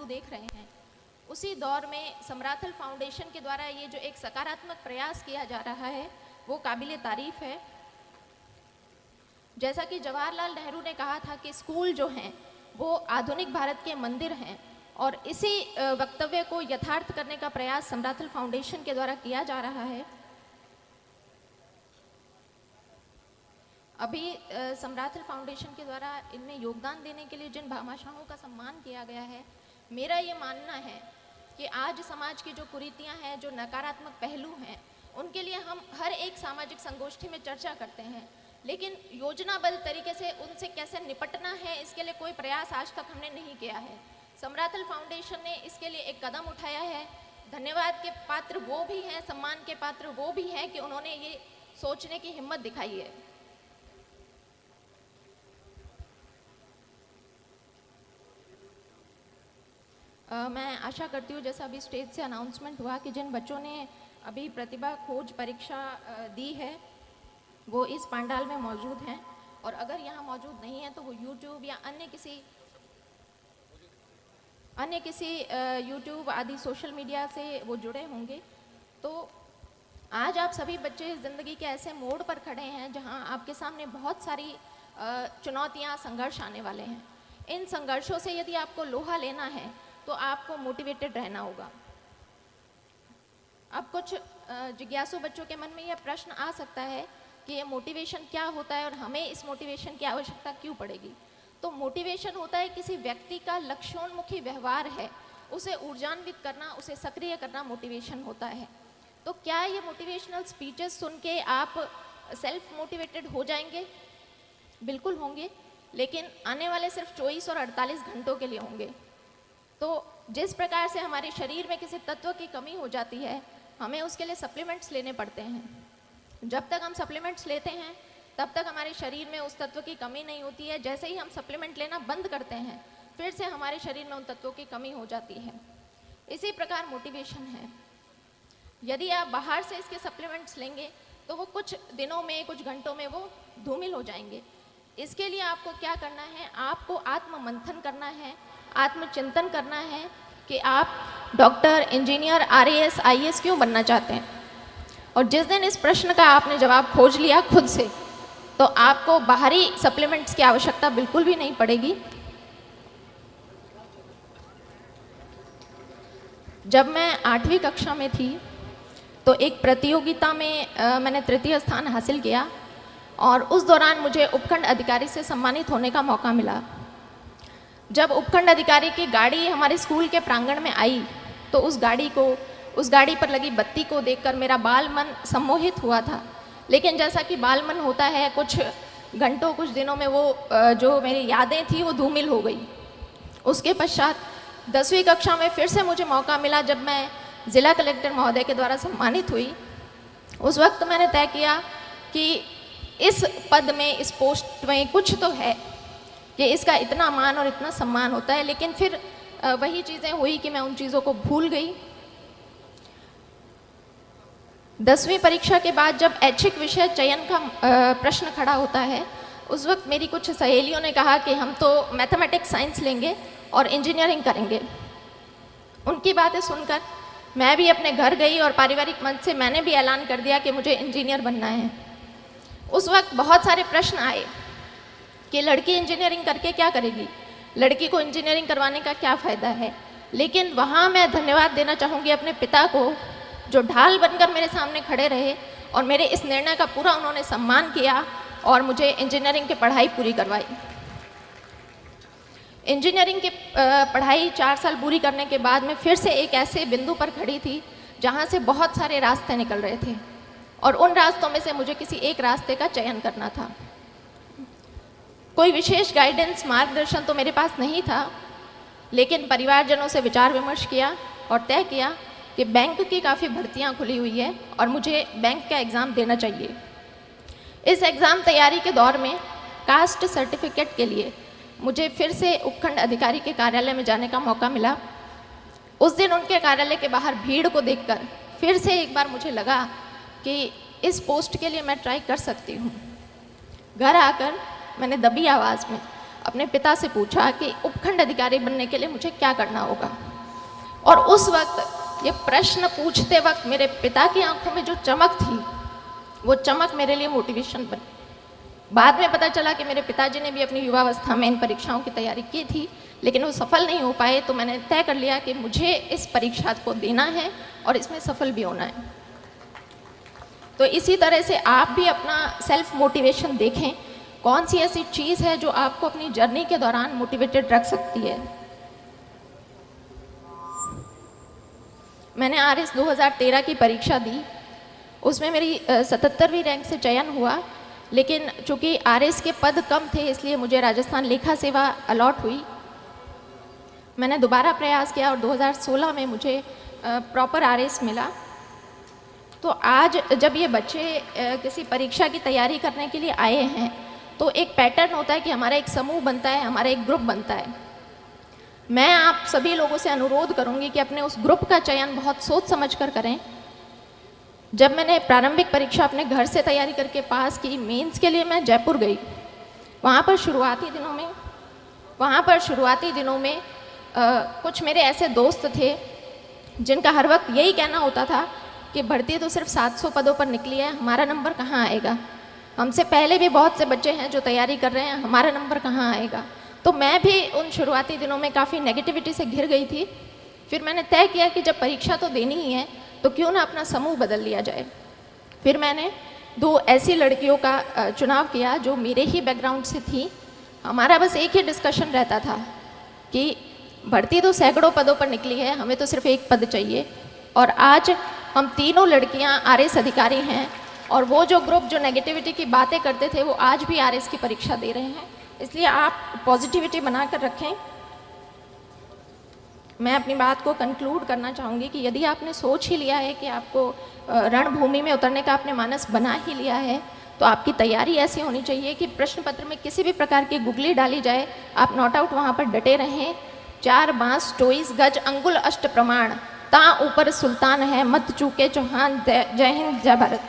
देख रहे हैं, उसी दौर में समराथल फाउंडेशन के द्वारा ये जो एक सकारात्मक प्रयास किया जा रहा है वो काबिले तारीफ है। जैसा कि जवाहरलाल नेहरू ने कहा था कि स्कूल जो हैं वो आधुनिक भारत के मंदिर हैं, और इसी वक्तव्य को यथार्थ करने का प्रयास समराथल फाउंडेशन के द्वारा किया जा रहा है। अभी समराथल फाउंडेशन के द्वारा इनमें योगदान देने के लिए जिन भामाशाहों का सम्मान किया गया है, मेरा ये मानना है कि आज समाज की जो कुरीतियां हैं, जो नकारात्मक पहलू हैं, उनके लिए हम हर एक सामाजिक संगोष्ठी में चर्चा करते हैं, लेकिन योजनाबद्ध तरीके से उनसे कैसे निपटना है इसके लिए कोई प्रयास आज तक हमने नहीं किया है। समराथल फाउंडेशन ने इसके लिए एक कदम उठाया है। धन्यवाद के पात्र वो भी हैं, सम्मान के पात्र वो भी हैं कि उन्होंने ये सोचने की हिम्मत दिखाई है। मैं आशा करती हूँ, जैसा अभी स्टेज से अनाउंसमेंट हुआ, कि जिन बच्चों ने अभी प्रतिभा खोज परीक्षा दी है वो इस पंडाल में मौजूद हैं, और अगर यहाँ मौजूद नहीं है तो वो यूट्यूब या अन्य किसी यूट्यूब आदि सोशल मीडिया से वो जुड़े होंगे। तो आज आप सभी बच्चे ज़िंदगी के ऐसे मोड़ पर खड़े हैं जहाँ आपके सामने बहुत सारी चुनौतियाँ, संघर्ष आने वाले हैं। इन संघर्षों से यदि आपको लोहा लेना है तो आपको मोटिवेटेड रहना होगा। अब कुछ जिज्ञासु बच्चों के मन में यह प्रश्न आ सकता है कि ये मोटिवेशन क्या होता है और हमें इस मोटिवेशन की आवश्यकता क्यों पड़ेगी। तो मोटिवेशन होता है किसी व्यक्ति का लक्ष्योन्मुखी व्यवहार है, उसे ऊर्जान्वित करना, उसे सक्रिय करना मोटिवेशन होता है। तो क्या ये मोटिवेशनल स्पीचेस सुन के आप सेल्फ मोटिवेटेड हो जाएंगे? बिल्कुल होंगे, लेकिन आने वाले सिर्फ 24 और 48 घंटों के लिए होंगे। तो जिस प्रकार से हमारे शरीर में किसी तत्व की कमी हो जाती है, हमें उसके लिए सप्लीमेंट्स लेने पड़ते हैं। जब तक हम सप्लीमेंट्स लेते हैं तब तक हमारे शरीर में उस तत्व की कमी नहीं होती है। जैसे ही हम सप्लीमेंट लेना बंद करते हैं, फिर से हमारे शरीर में उन तत्वों की कमी हो जाती है। इसी प्रकार मोटिवेशन है। यदि आप बाहर से इसके सप्लीमेंट्स लेंगे तो वो कुछ दिनों में, कुछ घंटों में वो धूमिल हो जाएंगे। इसके लिए आपको क्या करना है? आपको आत्म मंथन करना है, आत्मचिंतन करना है कि आप डॉक्टर, इंजीनियर, आरएएस, आईएएस क्यों बनना चाहते हैं। और जिस दिन इस प्रश्न का आपने जवाब खोज लिया खुद से, तो आपको बाहरी सप्लीमेंट्स की आवश्यकता बिल्कुल भी नहीं पड़ेगी। जब मैं 8वीं कक्षा में थी तो एक प्रतियोगिता में मैंने तृतीय स्थान हासिल किया, और उस दौरान मुझे उपखंड अधिकारी से सम्मानित होने का मौका मिला। जब उपखंड अधिकारी की गाड़ी हमारे स्कूल के प्रांगण में आई तो उस गाड़ी पर लगी बत्ती को देखकर मेरा बाल मन सम्मोहित हुआ था। लेकिन जैसा कि बाल मन होता है, कुछ घंटों, कुछ दिनों में वो जो मेरी यादें थी वो धूमिल हो गई। उसके पश्चात 10वीं कक्षा में फिर से मुझे मौका मिला, जब मैं ज़िला कलेक्टर महोदय के द्वारा सम्मानित हुई। उस वक्त मैंने तय किया कि इस पद में, इस पोस्ट में कुछ तो है कि इसका इतना मान और इतना सम्मान होता है। लेकिन फिर वही चीज़ें हुई कि मैं उन चीज़ों को भूल गई। 10वीं परीक्षा के बाद जब ऐच्छिक विषय चयन का प्रश्न खड़ा होता है, उस वक्त मेरी कुछ सहेलियों ने कहा कि हम तो मैथमेटिक्स, साइंस लेंगे और इंजीनियरिंग करेंगे। उनकी बातें सुनकर मैं भी अपने घर गई और पारिवारिक मंच से मैंने भी ऐलान कर दिया कि मुझे इंजीनियर बनना है। उस वक्त बहुत सारे प्रश्न आए कि लड़की इंजीनियरिंग करके क्या करेगी, लड़की को इंजीनियरिंग करवाने का क्या फ़ायदा है। लेकिन वहाँ मैं धन्यवाद देना चाहूँगी अपने पिता को, जो ढाल बनकर मेरे सामने खड़े रहे और मेरे इस निर्णय का पूरा उन्होंने सम्मान किया और मुझे इंजीनियरिंग की पढ़ाई पूरी करवाई। इंजीनियरिंग की पढ़ाई 4 साल पूरी करने के बाद मैं फिर से एक ऐसे बिंदु पर खड़ी थी जहाँ से बहुत सारे रास्ते निकल रहे थे, और उन रास्तों में से मुझे किसी एक रास्ते का चयन करना था। कोई विशेष गाइडेंस, मार्गदर्शन तो मेरे पास नहीं था, लेकिन परिवारजनों से विचार विमर्श किया और तय किया कि बैंक की काफ़ी भर्तियां खुली हुई है और मुझे बैंक का एग्ज़ाम देना चाहिए। इस एग्ज़ाम तैयारी के दौर में कास्ट सर्टिफिकेट के लिए मुझे फिर से उपखंड अधिकारी के कार्यालय में जाने का मौका मिला। उस दिन उनके कार्यालय के बाहर भीड़ को देखकर फिर से एक बार मुझे लगा कि इस पोस्ट के लिए मैं ट्राई कर सकती हूँ। घर आकर मैंने दबी आवाज़ में अपने पिता से पूछा कि उपखंड अधिकारी बनने के लिए मुझे क्या करना होगा। और उस वक्त ये प्रश्न पूछते वक्त मेरे पिता की आंखों में जो चमक थी, वो चमक मेरे लिए मोटिवेशन बनी। बाद में पता चला कि मेरे पिताजी ने भी अपनी युवावस्था में इन परीक्षाओं की तैयारी की थी, लेकिन वो सफल नहीं हो पाए। तो मैंने तय कर लिया कि मुझे इस परीक्षा को देना है और इसमें सफल भी होना है। तो इसी तरह से आप भी अपना सेल्फ मोटिवेशन देखें, कौन सी ऐसी चीज़ है जो आपको अपनी जर्नी के दौरान मोटिवेटेड रख सकती है। मैंने RS 2013 की परीक्षा दी, उसमें मेरी 77वीं रैंक से चयन हुआ, लेकिन चूंकि RS के पद कम थे इसलिए मुझे राजस्थान लेखा सेवा अलॉट हुई। मैंने दोबारा प्रयास किया और 2016 में मुझे प्रॉपर RS मिला। तो आज जब ये बच्चे किसी परीक्षा की तैयारी करने के लिए आए हैं तो एक पैटर्न होता है कि हमारा एक समूह बनता है, हमारा एक ग्रुप बनता है। मैं आप सभी लोगों से अनुरोध करूंगी कि अपने उस ग्रुप का चयन बहुत सोच समझ कर करें। जब मैंने प्रारंभिक परीक्षा अपने घर से तैयारी करके पास की, मेंस के लिए मैं जयपुर गई। वहाँ पर शुरुआती दिनों में कुछ मेरे ऐसे दोस्त थे जिनका हर वक्त यही कहना होता था कि भर्ती तो सिर्फ 700 पदों पर निकली है, हमारा नंबर कहाँ आएगा। हमसे पहले भी बहुत से बच्चे हैं जो तैयारी कर रहे हैं, हमारा नंबर कहाँ आएगा। तो मैं भी उन शुरुआती दिनों में काफ़ी नेगेटिविटी से घिर गई थी। फिर मैंने तय किया कि जब परीक्षा तो देनी ही है तो क्यों ना अपना समूह बदल लिया जाए। फिर मैंने 2 ऐसी लड़कियों का चुनाव किया जो मेरे ही बैकग्राउंड से थी। हमारा बस एक ही डिस्कशन रहता था कि भर्ती तो सैकड़ों पदों पर निकली है, हमें तो सिर्फ एक पद चाहिए। और आज हम तीनों लड़कियां RS अधिकारी हैं और वो जो ग्रुप जो नेगेटिविटी की बातें करते थे वो आज भी RS की परीक्षा दे रहे हैं। इसलिए आप पॉजिटिविटी बनाकर रखें। मैं अपनी बात को कंक्लूड करना चाहूँगी कि यदि आपने सोच ही लिया है कि आपको रणभूमि में उतरने का आपने मानस बना ही लिया है, तो आपकी तैयारी ऐसी होनी चाहिए कि प्रश्न पत्र में किसी भी प्रकार की गुगली डाली जाए, आप नॉट आउट वहाँ पर डटे रहें। 4 बांस 24 गज अंगुल अष्ट प्रमाण, ता ऊपर सुल्तान है, मत चूके चौहान। जय हिंद, जय भारत।